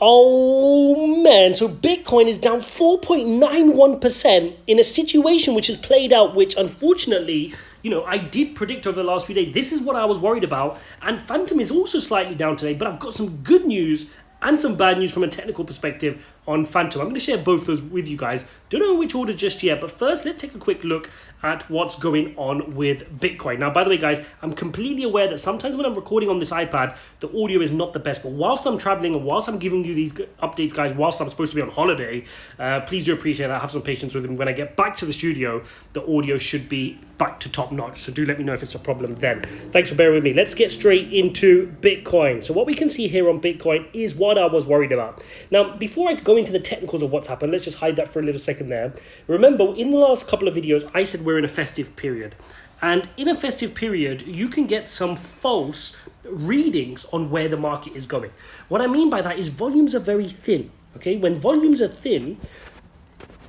Oh man, so Bitcoin is down 4.91% in a situation which has played out, which unfortunately, I did predict over the last few days. This is what I was worried about. And Fantom is also slightly down today, but I've got some good news and some bad news from a technical perspective on Fantom. I'm going to share both those with you guys. Don't know in which order just yet, but first let's take a quick look at what's going on with Bitcoin. Now, by the way, guys, I'm completely aware that sometimes when I'm recording on this iPad, the audio is not the best, but whilst I'm traveling and whilst I'm giving you these updates, guys, whilst I'm supposed to be on holiday, please do appreciate that. Have some patience with me. When I get back to the studio, the audio should be back to top notch, so do let me know if it's a problem then. Thanks for bearing with me. Let's get straight into Bitcoin. So what we can see here on Bitcoin is what I was worried about. Now, before I go into the technicals of what's happened, let's just hide that for a little second there. Remember, in the last couple of videos, I said we're in a festive period. And in a festive period, you can get some false readings on where the market is going. What I mean by that is volumes are very thin. Okay, when volumes are thin,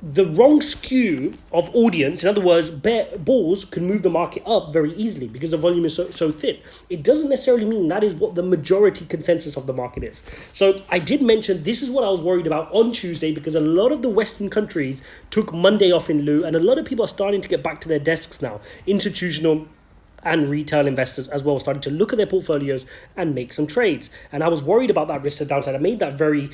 the wrong skew of audience, in other words, balls can move the market up very easily because the volume is so thin. It doesn't necessarily mean that is what the majority consensus of the market is. So I did mention this is what I was worried about on Tuesday because a lot of the Western countries took Monday off in lieu and a lot of people are starting to get back to their desks now. Institutional and retail investors as well starting to look at their portfolios and make some trades. And I was worried about that risk to downside. I made that very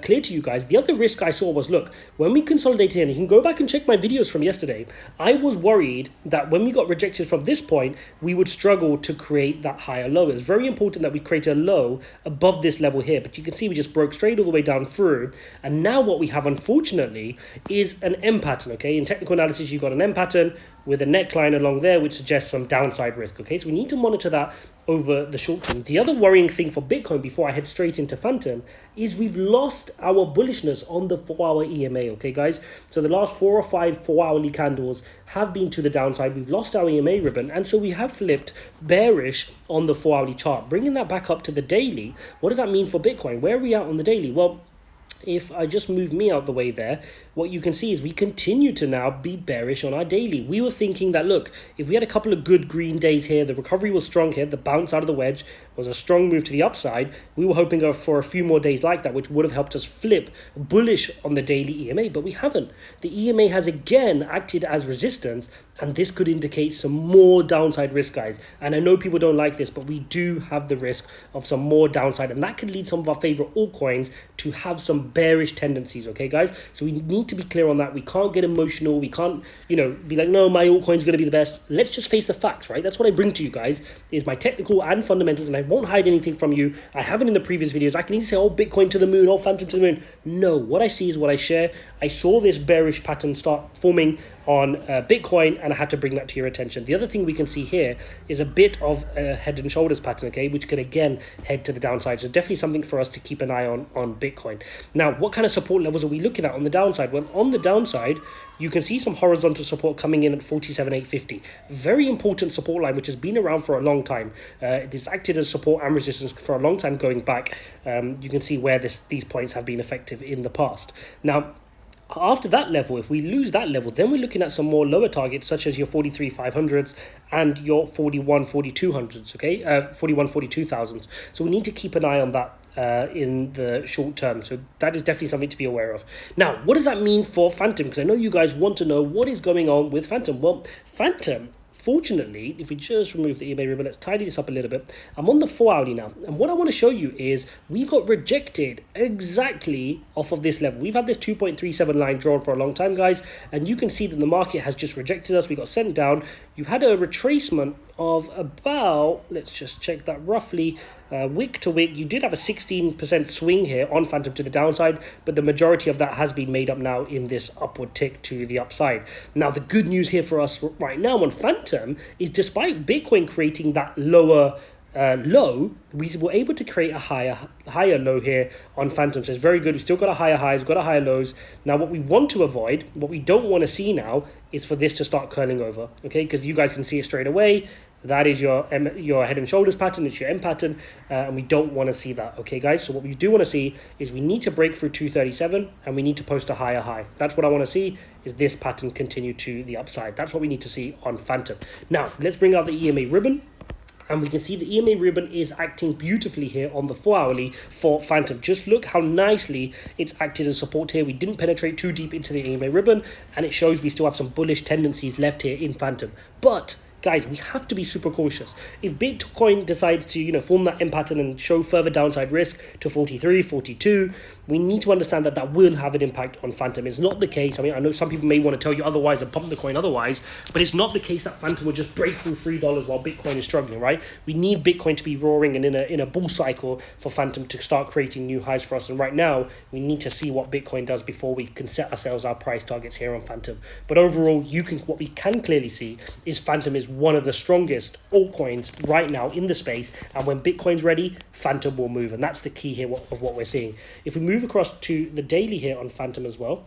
clear to you guys. The other risk I saw was, look, when we consolidated in, you can go back and check my videos from yesterday, I was worried that when we got rejected from this point, we would struggle to create that higher low. It's very important that we create a low above this level here, but you can see we just broke straight all the way down through. And now what we have, unfortunately, is an M pattern, okay? In technical analysis, you've got an M pattern with a neckline along there, which suggests some downside risk, okay? So we need to monitor that over the short term. The other worrying thing for Bitcoin before I head straight into Fantom is we've lost our bullishness on the 4-hour EMA, okay, guys? So the last 4 or 5 4-hourly candles have been to the downside. We've lost our EMA ribbon, and so we have flipped bearish on the 4-hourly chart. Bringing that back up to the daily, what does that mean for Bitcoin? Where are we at on the daily? Well, if I just move me out the way there, what you can see is we continue to now be bearish on our daily. We were thinking that, look, if we had a couple of good green days here, the recovery was strong here, the bounce out of the wedge was a strong move to the upside. We were hoping for a few more days like that, which would have helped us flip bullish on the daily EMA, but we haven't. The EMA has again acted as resistance, and this could indicate some more downside risk, guys. And I know people don't like this, but we do have the risk of some more downside, and that could lead some of our favorite altcoins to have some bearish tendencies, okay, guys? So we need to be clear on that. We can't get emotional. We can't, be like, no, my altcoin's going to be the best. Let's just face the facts, right? That's what I bring to you guys, is my technical and fundamentals, and I won't hide anything from you. I haven't in the previous videos. I can easily say, oh, Bitcoin to the moon, oh, Fantom to the moon. No, what I see is what I share. I saw this bearish pattern start forming on Bitcoin, and I had to bring that to your attention. The other thing we can see here is a bit of a head and shoulders pattern, okay, which could again head to the downside. So definitely something for us to keep an eye on Bitcoin. Now, what kind of support levels are we looking at on the downside? Well, on the downside, you can see some horizontal support coming in at 47,850. Very important support line, which has been around for a long time. It has acted as support and resistance for a long time going back. You can see where these points have been effective in the past. Now, after that level, if we lose that level, then we're looking at some more lower targets, such as your 43,500s and your 41,4200s, okay? 42,000s. So we need to keep an eye on that in the short term. So that is definitely something to be aware of. Now, what does that mean for Fantom? Because I know you guys want to know what is going on with Fantom. Well, Fantom, fortunately, if we just remove the EMA ribbon, let's tidy this up a little bit. I'm on the 4-hourly now, and what I want to show you is we got rejected exactly off of this level. We've had this 2.37 line drawn for a long time, guys, and you can see that the market has just rejected us. We got sent down. You had a retracement of about, let's just check that roughly, wick to wick. You did have a 16% swing here on Fantom to the downside, but the majority of that has been made up now in this upward tick to the upside. Now, the good news here for us right now on Fantom is despite Bitcoin creating that lower low, we were able to create a higher low here on Fantom. So it's very good. We've still got a higher highs, got a higher lows. Now, what we want to avoid, what we don't want to see now, is for this to start curling over, okay? Because you guys can see it straight away. That is your head and shoulders pattern. It's your M pattern, and we don't want to see that, okay, guys? So what we do want to see is we need to break through 237, and we need to post a higher high. That's what I want to see, is this pattern continue to the upside. That's what we need to see on Fantom. Now, let's bring out the EMA ribbon. And we can see the EMA ribbon is acting beautifully here on the 4-hourly for Fantom. Just look how nicely it's acted as support here. We didn't penetrate too deep into the EMA ribbon, and it shows we still have some bullish tendencies left here in Fantom. But guys, we have to be super cautious. If Bitcoin decides to, form that M pattern and show further downside risk to 43, 42, we need to understand that that will have an impact on Fantom. It's not the case. I mean, I know some people may want to tell you otherwise and pump the coin otherwise, but it's not the case that Fantom will just break through $3 while Bitcoin is struggling, right? We need Bitcoin to be roaring and in a bull cycle for Fantom to start creating new highs for us. And right now, we need to see what Bitcoin does before we can set ourselves our price targets here on Fantom. But overall, what we can clearly see is Fantom is one of the strongest altcoins right now in the space, and when Bitcoin's ready, Fantom will move, and that's the key here of what we're seeing. If we move across to the daily here on Fantom as well,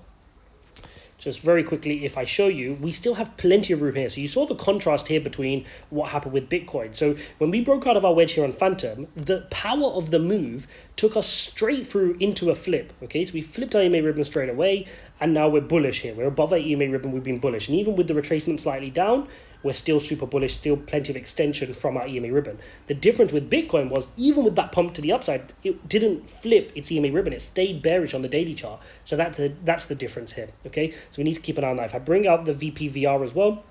just very quickly, if I show you, we still have plenty of room here. So you saw the contrast here between what happened with Bitcoin. So when we broke out of our wedge here on Fantom, the power of the move took us straight through into a flip. Okay, so we flipped our EMA ribbon straight away, and now we're bullish here. We're above our EMA ribbon, we've been bullish. And even with the retracement slightly down, we're still super bullish, still plenty of extension from our EMA ribbon. The difference with Bitcoin was, even with that pump to the upside, it didn't flip its EMA ribbon. It stayed bearish on the daily chart. So that's the difference here, okay? So we need to keep an eye on that. If I bring out the VPVR as well,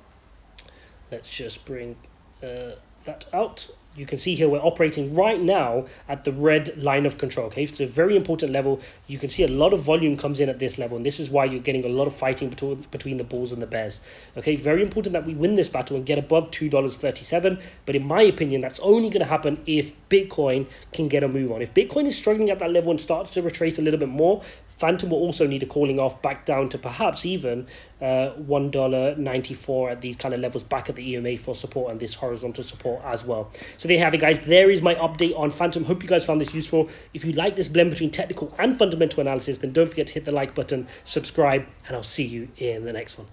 let's just bring that out. You can see here we're operating right now at the red line of control, okay? It's a very important level. You can see a lot of volume comes in at this level, and this is why you're getting a lot of fighting between the bulls and the bears, okay? Very important that we win this battle and get above $2.37, but in my opinion, that's only going to happen if Bitcoin can get a move on. If Bitcoin is struggling at that level and starts to retrace a little bit more, Fantom will also need a calling off back down to perhaps even $1.94 at these kind of levels, back at the EMA for support and this horizontal support as well. So there you have it, guys. There is my update on Fantom. Hope you guys found this useful. If you like this blend between technical and fundamental analysis, then don't forget to hit the like button, subscribe, and I'll see you in the next one.